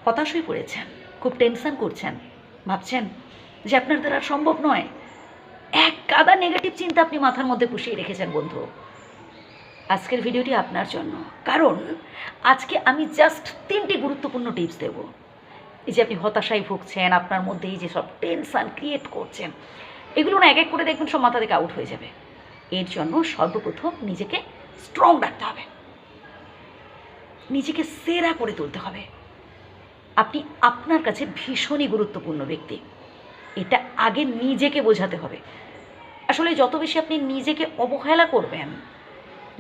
হতাশ হয়ে পড়েছেন, খুব টেনশন করছেন, ভাবছেন যে আপনার দ্বারা সম্ভব নয়, এক গাদা নেগেটিভ চিন্তা আপনি মাথার মধ্যে পুষিয়ে রেখেছেন বন্ধু, আজকের ভিডিওটি আপনার জন্য। কারণ আজকে আমি জাস্ট 3টি গুরুত্বপূর্ণ টিপস দেব। এই যে আপনি হতাশায় ভুগছেন, আপনার মধ্যে এই যে সব টেনশান ক্রিয়েট করছেন, এগুলো না এক এক করে দেখবেন সব মাথা থেকে আউট হয়ে যাবে। এর জন্য সর্বপ্রথম নিজেকে স্ট্রং রাখতে হবে, নিজেকে সেরা করে তুলতে হবে। আপনি আপনার কাছে ভীষণই গুরুত্বপূর্ণ ব্যক্তি, এটা আগে নিজেকে বোঝাতে হবে। আসলে যত বেশি আপনি নিজেকে অবহেলা করবেন,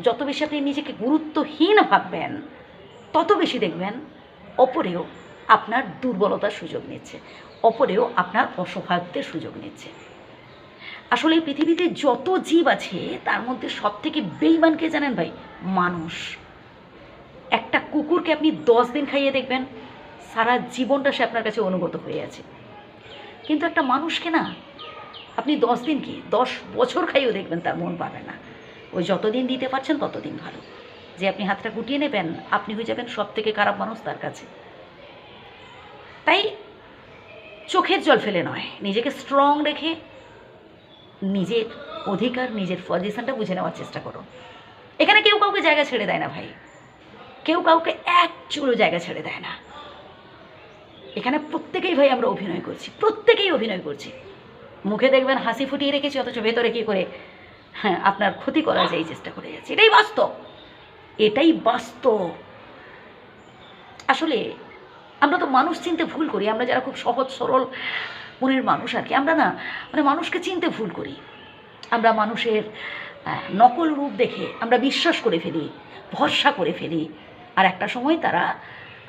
যত বেশি আপনি নিজেকে গুরুত্বহীন ভাববেন, তত বেশি দেখবেন অপরেও আপনার দুর্বলতার সুযোগ নিচ্ছে, অপরেও আপনার অসহায়ত্বের সুযোগ নিচ্ছে। আসলে এই পৃথিবীতে যত জীব আছে তার মধ্যে সব থেকে বেইমান কে জানেন ভাই? মানুষ। একটা কুকুরকে আপনি 10 দিন খাইয়ে দেখবেন, সারা জীবনটা সে আপনার কাছে অনুগত হয়ে আছে। কিন্তু একটা মানুষকে না আপনি 10 দিন কি 10 বছর খাইয়েও দেখবেন তার মন পাবে না। ওই যতদিন দিতে পারছেন ততদিন ভালো। যে আপনি হাতটা গুটিয়ে নেবেন, আপনি হয়ে যাবেন সব থেকে খারাপ মানুষ তার কাছে। তাই চোখের জল ফেলে নয়, নিজেকে স্ট্রং রেখে নিজের অধিকার, নিজের পজিশনটা বুঝে নেওয়ার চেষ্টা করো। এখানে কেউ কাউকে জায়গা ছেড়ে দেয় না ভাই, কেউ কাউকে এক চুলো জায়গা ছেড়ে দেয় না। এখানে প্রত্যেকেই ভাই আমরা অভিনয় করছি, প্রত্যেকেই অভিনয় করছি। মুখে দেখবেন হাসি ফুটিয়ে রেখেছি, অথচ ভেতরে কী করে আপনার ক্ষতি করা যায় চেষ্টা করে যাচ্ছে। এটাই বাস্তব, এটাই বাস্তব। আসলে আমরা তো মানুষ চিনতে ভুল করি, আমরা যারা খুব সহজ সরল মনের মানুষ আর কি, আমরা না মানুষকে চিনতে ভুল করি। আমরা মানুষের নকল রূপ দেখে আমরা বিশ্বাস করে ফেলি, ভরসা করে ফেলি। আর একটা সময় তারা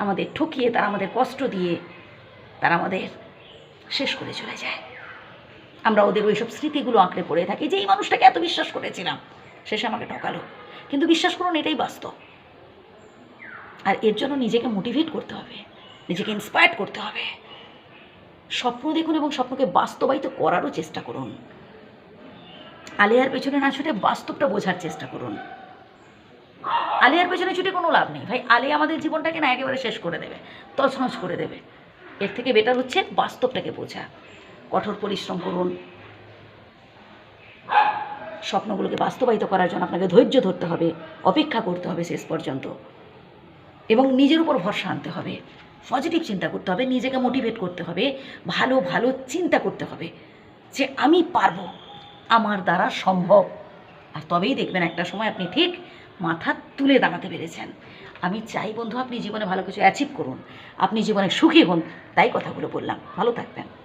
আমাদের ঠকিয়ে, তারা আমাদের কষ্ট দিয়ে তারা আমাদের শেষ করে চলে যায়। আমরা ওদের ওইসব স্মৃতিগুলো আঁকড়ে পড়ে থাকি যে এই মানুষটাকে এত বিশ্বাস করেছিলাম, শেষে আমাকে ঠকালো। কিন্তু বিশ্বাস করুন, এটাই বাস্তব। আর এর জন্য নিজেকে মোটিভেট করতে হবে, নিজেকে ইন্সপায়ার করতে হবে। স্বপ্ন দেখুন এবং স্বপ্নকে বাস্তবায়িত করারও চেষ্টা করুন। আলিয়ার পেছনে না ছুটে বাস্তবটা বোঝার চেষ্টা করুন। আলিয়ার পেছনে ছুটে কোনো লাভ নেই ভাই, আলিয়া আমাদের জীবনটাকে না একেবারে শেষ করে দেবে, তছনছ করে দেবে। এর থেকে বেটার হচ্ছে বাস্তবটাকে বোঝা। কঠোর পরিশ্রম করুন, স্বপ্নগুলোকে বাস্তবায়িত করার জন্য আপনাকে ধৈর্য ধরতে হবে, অপেক্ষা করতে হবে শেষ পর্যন্ত, এবং নিজের উপর ভরসা আনতে হবে, পজিটিভ চিন্তা করতে হবে, নিজেকে মোটিভেট করতে হবে, ভালো ভালো চিন্তা করতে হবে যে আমি পারবো, আমার দ্বারা সম্ভব। আর তবেই দেখবেন একটা সময় আপনি ঠিক মাথা তুলে দাঁড়াতে পেরেছেন। আমি চাই বন্ধু আপনি জীবনে ভালো কিছু অ্যাচিভ করুন, আপনি জীবনে সুখী হন, তাই কথাগুলো বললাম। ভালো থাকবেন।